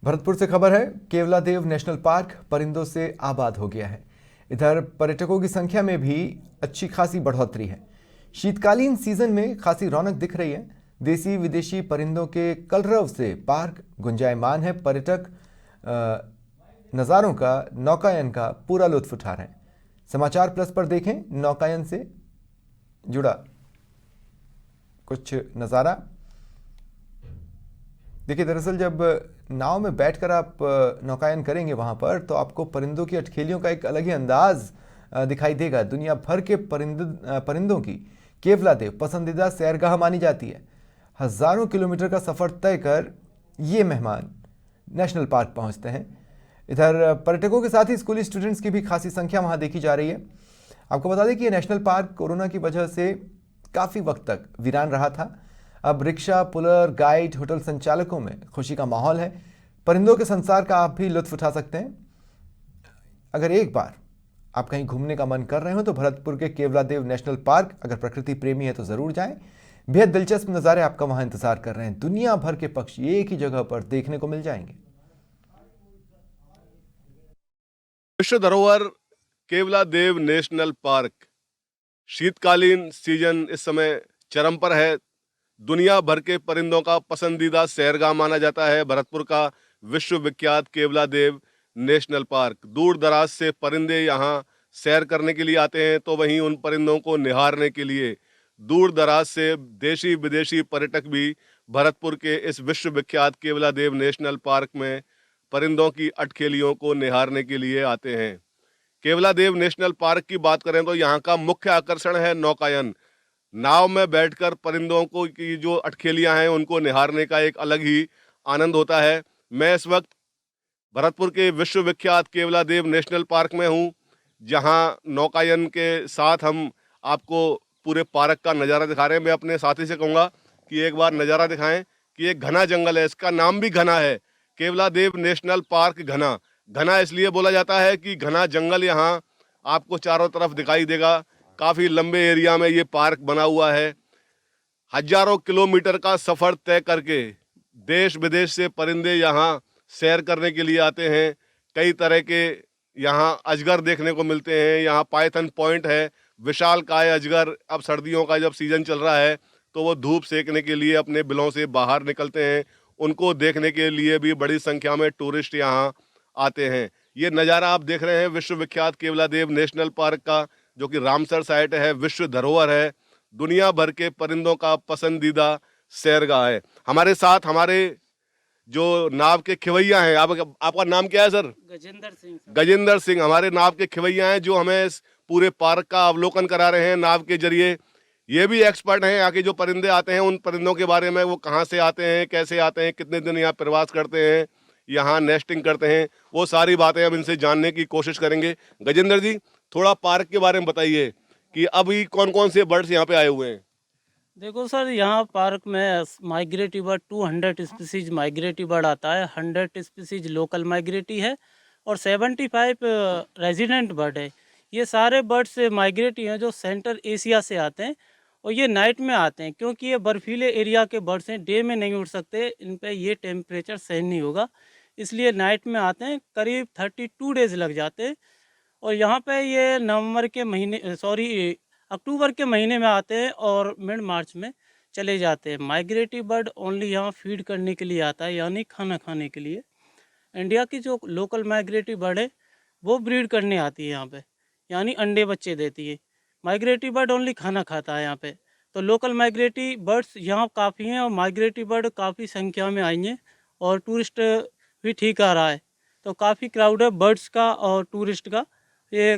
भरतपुर से खबर है, केवलादेव नेशनल पार्क परिंदों से आबाद हो गया है। इधर पर्यटकों की संख्या में भी अच्छी खासी बढ़ोतरी है। शीतकालीन सीजन में खासी रौनक दिख रही है। देसी विदेशी परिंदों के कलरव से पार्क गुंजायमान है। पर्यटक नज़ारों का, नौकायन का पूरा लुत्फ उठा रहे हैं। समाचार प्लस पर देखें नौकायन से जुड़ा कुछ नज़ारा। देखिए, दरअसल जब नाव में बैठकर आप नौकायन करेंगे वहां पर, तो आपको परिंदों की अठखेलियों का एक अलग ही अंदाज दिखाई देगा। दुनिया भर के परिंदों की केवलादेव पसंदीदा सैरगाह मानी जाती है। हजारों किलोमीटर का सफर तय कर ये मेहमान नेशनल पार्क पहुंचते हैं। इधर पर्यटकों के साथ ही स्कूली स्टूडेंट्स की भी खासी संख्या वहां देखी जा रही है। आपको बता दें कि ये नेशनल पार्क कोरोना की वजह से काफी वक्त तक वीरान रहा था। अब रिक्शा पुलर, गाइड, होटल संचालकों में खुशी का माहौल है। परिंदों के संसार का आप भी लुत्फ उठा सकते हैं। अगर एक बार आप कहीं घूमने का मन कर रहे हो तो भरतपुर के केवलादेव नेशनल पार्क, अगर प्रकृति प्रेमी है तो जरूर जाएं। बेहद दिलचस्प नज़ारे आपका वहां इंतजार कर रहे हैं। दुनिया भर के पक्षी एक ही जगह पर देखने को मिल जाएंगे। विश्व धरोहर केवलादेव नेशनल पार्क शीतकालीन सीजन इस समय चरम पर है। दुनिया भर के परिंदों का पसंदीदा सैरगाह माना जाता है भरतपुर का विश्व विख्यात केवलादेव नेशनल पार्क। दूर दराज से परिंदे यहाँ सैर करने के लिए आते हैं, तो वहीं उन परिंदों को निहारने के लिए दूर दराज से देशी विदेशी पर्यटक भी भरतपुर के इस विश्व विख्यात केवलादेव नेशनल पार्क में परिंदों की अठखेलियों को निहारने के लिए आते हैं। केवलादेव नेशनल पार्क की बात करें तो यहाँ का मुख्य आकर्षण है नौकायन। नाव में बैठकर परिंदों को की जो अठखेलियां हैं उनको निहारने का एक अलग ही आनंद होता है। मैं इस वक्त भरतपुर के विश्व विख्यात केवलादेव नेशनल पार्क में हूं, जहां नौकायन के साथ हम आपको पूरे पार्क का नज़ारा दिखा रहे हैं। मैं अपने साथी से कहूँगा कि एक बार नज़ारा दिखाएं कि एक घना जंगल है, इसका नाम भी घना है, केवलादेव नेशनल पार्क घना। घना इसलिए बोला जाता है कि घना जंगल यहाँ आपको चारों तरफ दिखाई देगा। काफ़ी लंबे एरिया में ये पार्क बना हुआ है। हजारों किलोमीटर का सफ़र तय करके देश विदेश से परिंदे यहाँ सैर करने के लिए आते हैं। कई तरह के यहाँ अजगर देखने को मिलते हैं। यहाँ पाइथन पॉइंट है, विशालकाय अजगर। अब सर्दियों का जब सीजन चल रहा है तो वो धूप सेकने के लिए अपने बिलों से बाहर निकलते हैं। उनको देखने के लिए भी बड़ी संख्या में टूरिस्ट यहाँ आते हैं। ये नज़ारा आप देख रहे हैं विश्व विख्यात केवलादेव नेशनल पार्क का, जो कि रामसर साइट है, विश्व धरोहर है, दुनिया भर के परिंदों का पसंदीदा सैरगाह है। हमारे साथ हमारे जो नाव के खिवैया हैं, आपका नाम क्या है सर? गजेंद्र सिंह। गजेंद्र सिंह हमारे नाव के खिवैया हैं, जो हमें इस पूरे पार्क का अवलोकन करा रहे हैं नाव के जरिए। ये भी एक्सपर्ट हैं। यहाँ के जो परिंदे आते हैं उन परिंदों के बारे में, वो कहाँ से आते हैं, कैसे आते हैं, कितने दिन यहाँ प्रवास करते हैं, यहाँ नेस्टिंग करते हैं, वो सारी बातें हम इनसे जानने की कोशिश करेंगे। गजेंद्र जी, थोड़ा पार्क के बारे में बताइए कि अभी कौन कौन से बर्ड्स यहाँ पे आए हुए हैं? देखो सर, यहाँ पार्क में माइग्रेटिव बर्ड 200 स्पीसीज माइग्रेटिव बर्ड आता है, 100 स्पीसीज लोकल माइग्रेटी है और 75 रेजिडेंट बर्ड है। ये सारे बर्ड्स माइग्रेटी हैं जो सेंट्रल एशिया से आते हैं और ये नाइट में आते हैं, क्योंकि ये बर्फीले एरिया के बर्ड्स हैं, डे में नहीं उड़ सकते, इन पे ये टेम्परेचर सहन नहीं होगा, इसलिए नाइट में आते हैं। करीब 32 डेज लग जाते हैं और यहाँ पे ये अक्टूबर के महीने में आते हैं और मिड मार्च में चले जाते हैं। माइग्रेटिव बर्ड ओनली यहाँ फीड करने के लिए आता है, यानी खाना खाने के लिए। इंडिया की जो लोकल माइग्रेटिव बर्ड है वो ब्रीड करने आती है यहाँ पे, यानी अंडे बच्चे देती है। माइग्रेटिव बर्ड ओनली खाना खाता है यहाँ पे। तो लोकल माइग्रेटिव बर्ड्स यहाँ काफ़ी हैं और माइग्रेटिव बर्ड काफ़ी संख्या में आई हैं और टूरिस्ट भी ठीक आ रहा है। तो काफ़ी क्राउड है बर्ड्स का और टूरिस्ट का। ये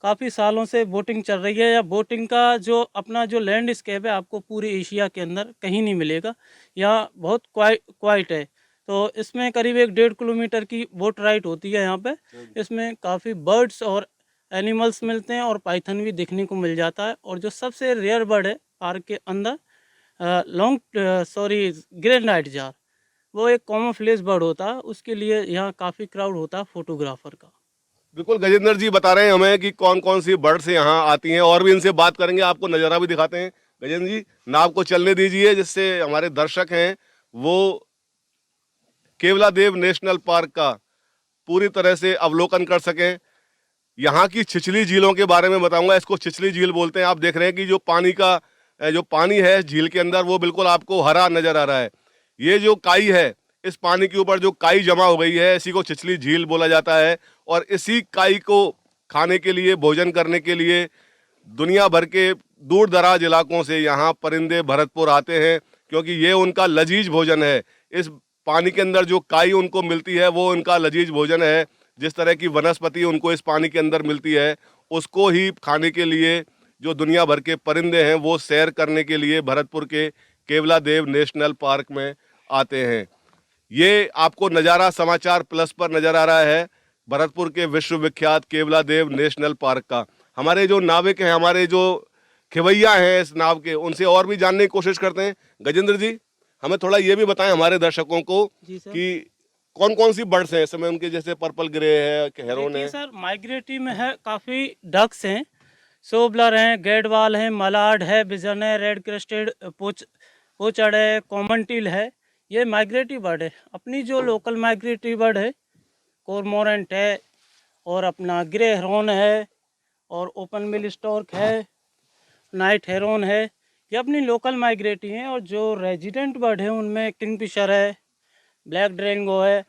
काफ़ी सालों से बोटिंग चल रही है। या बोटिंग का जो अपना जो लैंडस्केप है आपको पूरे एशिया के अंदर कहीं नहीं मिलेगा। यहाँ बहुत क्वाइट है। तो इसमें करीब 1-1.5 किलोमीटर की बोट राइड होती है यहाँ पे। इसमें काफ़ी बर्ड्स और एनिमल्स मिलते हैं और पाइथन भी देखने को मिल जाता है। और जो सबसे रेयर बर्ड है पार्क के अंदर, ग्रेनाइट जार, वो एक कॉमन फ्लेज बर्ड होता है, उसके लिए यहाँ काफ़ी क्राउड होता है फोटोग्राफर का। बिल्कुल, गजेंद्र जी बता रहे हैं हमें कि कौन कौन सी बर्ड्स यहाँ आती हैं, और भी इनसे बात करेंगे, आपको नज़ारा भी दिखाते हैं। गजेंद्र जी, नाव को चलने दीजिए जिससे हमारे दर्शक हैं वो केवला देव नेशनल पार्क का पूरी तरह से अवलोकन कर सकें। यहाँ की छिछली झीलों के बारे में बताऊंगा। इसको छिछली झील बोलते हैं। आप देख रहे हैं कि जो पानी है झील के अंदर वो बिल्कुल आपको हरा नजर आ रहा है। ये जो काई है, इस पानी के ऊपर जो काई जमा हो गई है, इसी को छिछली झील बोला जाता है। और इसी काई को खाने के लिए, भोजन करने के लिए दुनिया भर के दूर दराज इलाकों से यहाँ परिंदे भरतपुर आते हैं, क्योंकि ये उनका लजीज भोजन है। इस पानी के अंदर जो काई उनको मिलती है वो उनका लजीज भोजन है। जिस तरह की वनस्पति उनको इस पानी के अंदर मिलती है, उसको ही खाने के लिए जो दुनिया भर के परिंदे हैं वो सैर करने के लिए भरतपुर के केवला देव नेशनल पार्क में आते हैं। ये आपको नज़ारा समाचार प्लस पर नज़र आ रहा है, भरतपुर के विश्वविख्यात केवला देव नेशनल पार्क का। हमारे जो नाविक हैं, हमारे जो खिवैया हैं इस नाव के, उनसे और भी जानने की कोशिश करते हैं। गजेंद्र जी, हमें थोड़ा ये भी बताएं हमारे दर्शकों को कि कौन कौन सी बर्ड्स हैं इस समय उनके, जैसे पर्पल ग्रे है, हेरोन है। सर माइग्रेटरी में है, काफ़ी डक्स हैं, सोबलर हैं, गैडवाल हैं, मलाड है, बिजन है, रेड क्रेस्टेड पोचड़ है, कॉमन टील है। ये माइग्रेटरी बर्ड है। अपनी जो लोकल माइग्रेटरी बर्ड है, कॉर्मोरेंट है और अपना ग्रे हेरोन है और ओपन मिल स्टॉर्क है, नाइट हेरोन है। ये अपनी लोकल माइग्रेटरी हैं। और जो रेजिडेंट बर्ड है उनमें किंगफिशर है, ब्लैक ड्रेंगो है,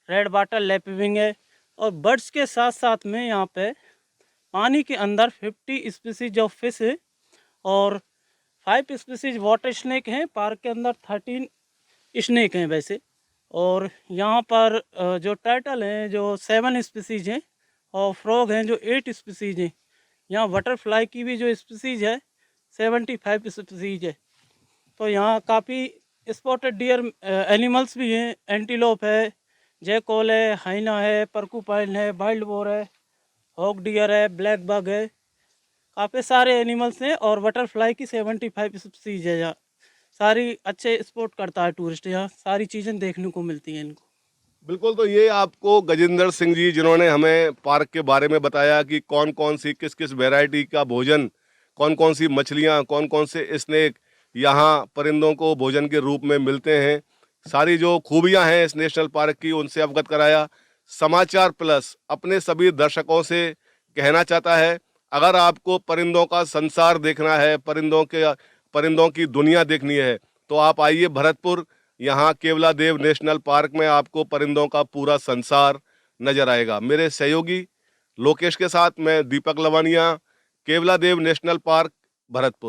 रेड वाटर लैपविंग है। और बर्ड्स के साथ साथ में यहाँ पे पानी के अंदर 50 स्पीसीज ऑफ फिश है और 5 स्पीसीज वाटर स्नेक हैं। पार्क के अंदर 13 स्नेक हैं वैसे। और यहाँ पर जो टर्टल हैं जो 7 स्पीसीज हैं और फ्रॉग हैं जो 8 स्पीसीज हैं। यहाँ बटरफ्लाई की भी जो स्पीसीज है 75 स्पीसीज है। तो यहाँ काफ़ी स्पॉटेड डियर एनिमल्स भी हैं। एंटीलोप है, जैकॉल है, हाइना है, पर्कुपाइन है, वाइल्ड बोर है, हॉक डियर है, ब्लैक बग है। काफ़ी सारे एनिमल्स हैं और बटरफ्लाई की 75 स्पीसीज है। यहाँ सारी अच्छे स्पॉट करता है टूरिस्ट, यहाँ सारी चीज़ें देखने को मिलती हैं इनको। बिल्कुल, तो ये आपको गजेंद्र सिंह जी जिन्होंने हमें पार्क के बारे में बताया कि कौन कौन सी किस किस वैरायटी का भोजन, कौन कौन सी मछलियाँ, कौन कौन से स्नेक यहाँ परिंदों को भोजन के रूप में मिलते हैं, सारी जो खूबियाँ हैं इस नेशनल पार्क की उनसे अवगत कराया। समाचार प्लस अपने सभी दर्शकों से कहना चाहता है, अगर आपको परिंदों का संसार देखना है, परिंदों की दुनिया देखनी है, तो आप आइए भरतपुर। यहाँ केवला देव नेशनल पार्क में आपको परिंदों का पूरा संसार नजर आएगा। मेरे सहयोगी लोकेश के साथ मैं दीपक लवानिया, केवला देव नेशनल पार्क, भरतपुर।